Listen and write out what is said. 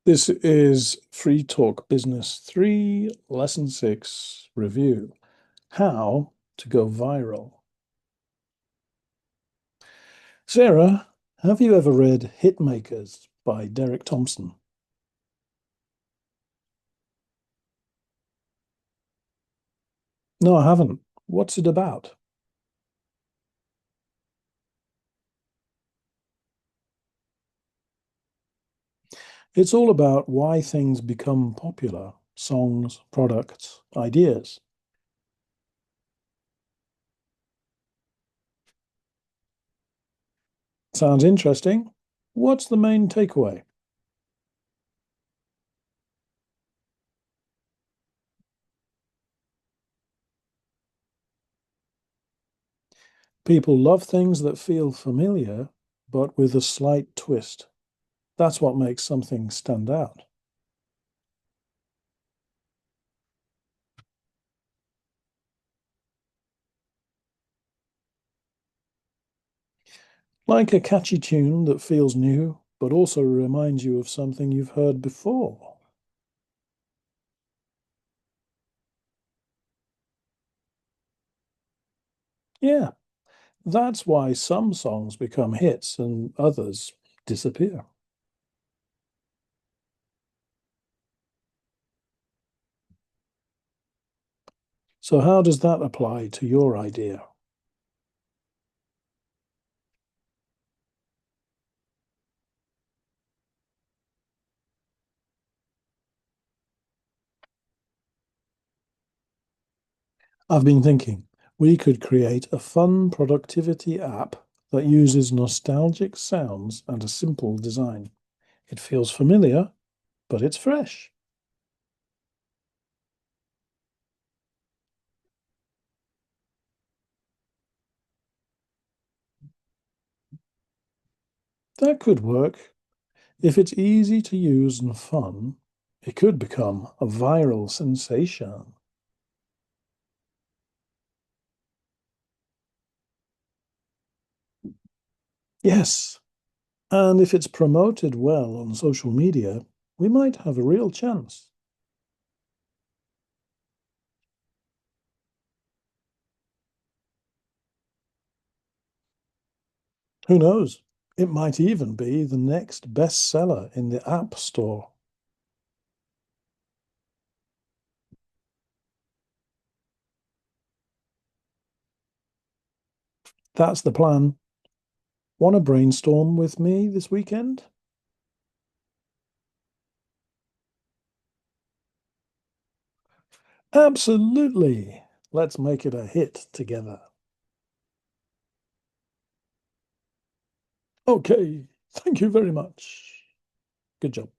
This is Free Talk Business 3, Lesson 6 review. How to go viral. Sarah, have you ever read Hitmakers by Derek Thompson? No, I haven't. What's it about? It's all about why things become popular, songs, products, ideas. Sounds interesting. What's the main takeaway? People love things that feel familiar, but with a slight twist. That's what makes something stand out. Like a catchy tune that feels new, but also reminds you of something you've heard before. Yeah, that's why some songs become hits and others disappear. So, how does that apply to your idea? I've been thinking we could create a fun productivity app that uses nostalgic sounds and a simple design. It feels familiar, but it's fresh. That could work. If it's easy to use and fun, it could become a viral sensation. Yes, and if it's promoted well on social media, we might have a real chance. Who knows? It might even be the next bestseller in the App Store. That's the plan. Want to brainstorm with me this weekend? Absolutely. Let's make it a hit together. Okay, thank you very much. Good job.